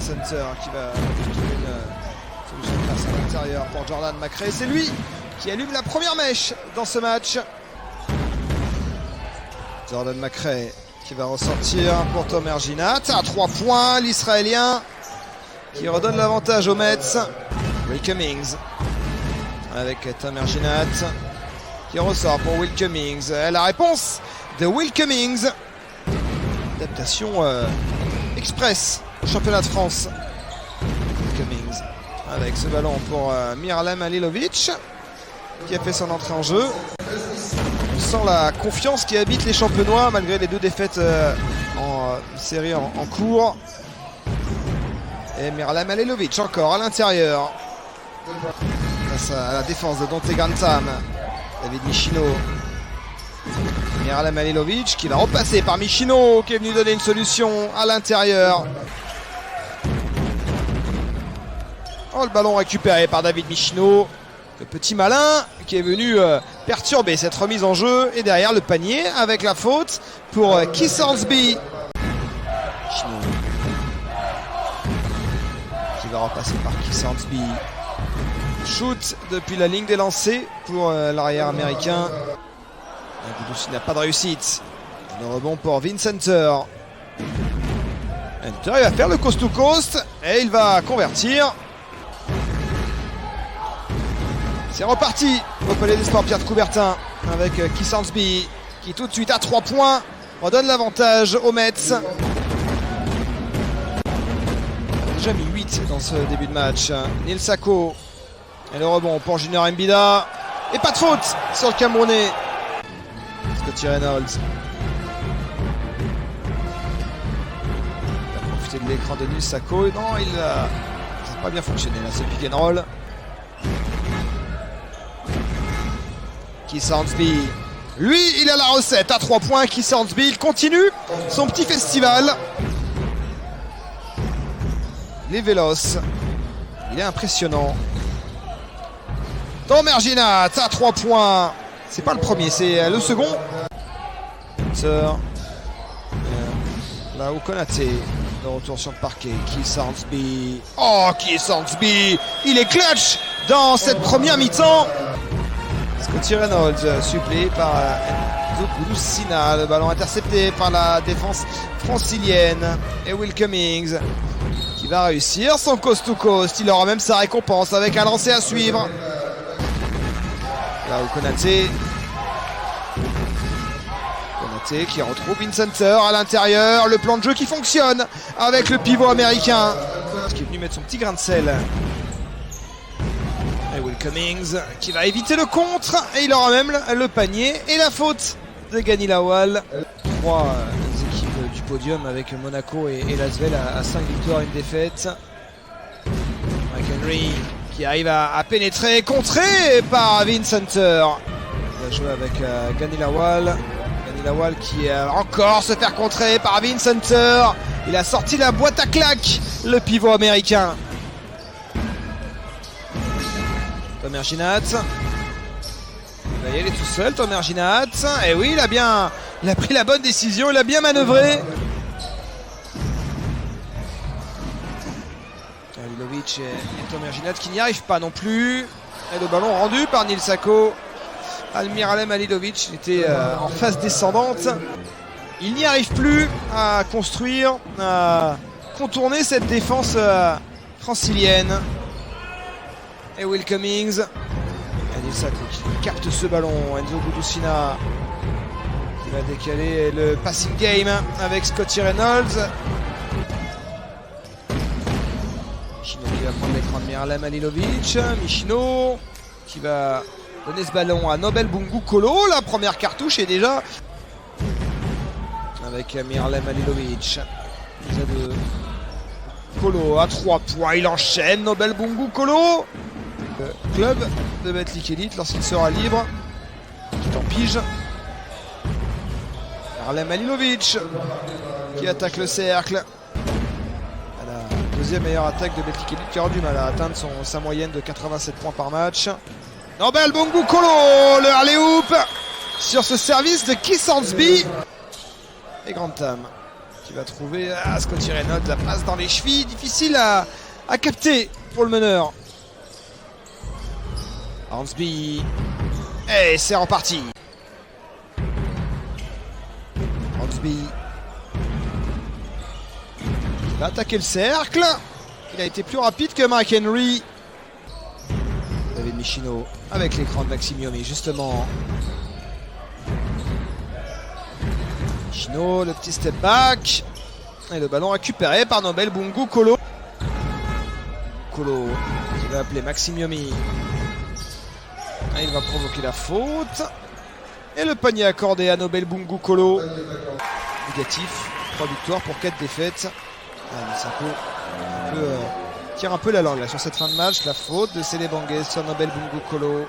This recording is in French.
Center qui va trouver une solution de passe à l'intérieur pour Jordan McRae. C'est lui qui allume la première mèche dans ce match. Jordan McRae qui va ressortir pour Tomer Ginat à 3 points. L'Israélien qui redonne l'avantage aux Mets. Will Cummings avec Tomer Ginat qui ressort pour Will Cummings. La réponse de Will Cummings. Adaptation express au championnat de France. Will Cummings avec ce ballon pour Miralem Halilovic qui a fait son entrée en jeu. On sent la confiance qui habite les champenois malgré les 2 défaites en série en cours. Et Miralem Halilovic encore à l'intérieur. Face à la défense de Dante Gantam. David Michino. Miralem Halilovic qui va repasser par Michino qui est venu donner une solution à l'intérieur. Oh, le ballon récupéré par David Michino. Le petit malin qui est venu perturber cette remise en jeu. Et derrière le panier avec la faute pour Keith Hornsby. Michino qui va repasser par Keith Hornsby. Shoot depuis la ligne des lancers pour l'arrière américain. Il n'a pas de réussite. Le rebond pour Vincenter. Hunter, il va faire le coast to coast et il va convertir. C'est reparti au Palais des Sports Pierre de Coubertin avec Keith Hornsby qui tout de suite à 3 points redonne l'avantage aux Mets. Déjà mis 8 dans ce début de match. Neil Sako et le rebond pour Junior Mbida et pas de faute sur le Camerounais. Scottie Reynolds. Il va profiter de l'écran de Neil Sako. Non, ça n'a pas bien fonctionné là, ce pick and roll. Keith Hornsby, lui, il a la recette à 3 points. Keith Hornsby, il continue son petit festival. Il est véloce. Il est impressionnant. Tomer Ginat à 3 points. C'est pas le premier, c'est le second. Là où Konaté de retour sur le parquet. Keith Hornsby. Oh, Keith Hornsby, il est clutch dans cette première mi-temps. Scottie Reynolds suppléé par Enzo Gouloussina. Le ballon intercepté par la défense francilienne. Et Will Cummings qui va réussir son coast to coast. Il aura même sa récompense avec un lancer à suivre. Là où Konaté qui retrouve Vincenter à l'intérieur. Le plan de jeu qui fonctionne avec le pivot américain qui est venu mettre son petit grain de sel. Et Will Cummings qui va éviter le contre. Et il aura même le panier et la faute de Gani Lawal. 3 équipes du podium avec Monaco et Lasvel à 5 victoires et 1 défaite. Mike Henry qui arrive à pénétrer, contré par Vincenter. Il va jouer avec Gani Lawal. Gani Lawal qui encore se faire contrer par Vincenter. Il a sorti la boîte à claques, le pivot américain. Tomer Ginat. Il va y aller tout seul, Tomer Ginat. Et oui, il a pris la bonne décision, il a bien manœuvré. Halilovic et Tomer Ginat qui n'y arrivent pas non plus. Et le ballon rendu par Neil Sako. Miralem Halilovic était en phase descendante. Il n'y arrive plus à construire, à contourner cette défense francilienne. Et Will Cummings. Et Neil Sako qui capte ce ballon. Enzo Gouloussina qui va décaler le passing game avec Scottie Reynolds. Michino qui va prendre l'écran de Miralem Halilovic. Michino qui va donner ce ballon à Nobel Bungu Kolo. La première cartouche est déjà avec Miralem Halilovic. De Kolo à 3 points. Il enchaîne Nobel Bungu Kolo. Le club de Betclic Elite lorsqu'il sera libre. Qui est en pige. Miralem Halilovic qui attaque le cercle. La deuxième meilleure attaque de Betclic Elite qui aura du mal à atteindre sa moyenne de 87 points par match. Nobel Bungu Kolo, le alley-oop sur ce service de Keith Hornsby. Et Grantham qui va trouver Scotty Reynolds. La passe dans les chevilles, difficile à capter pour le meneur. Hornsby. Et c'est reparti. Hornsby. Il va attaquer le cercle. Il a été plus rapide que Mark Henry. David Michino avec l'écran de Maxime Yomi justement. Michino, le petit step back. Et le ballon récupéré par Nobel Bungu Kolo. Kolo qui va appeler Maxime Yomi. Il va provoquer la faute. Et le panier accordé à Nobel Bungu Kolo. Négatif. 3 victoires pour 4 défaites. Tire un peu la langue là, sur cette fin de match. La faute de Sele Bangué sur Nobel Bungu Kolo.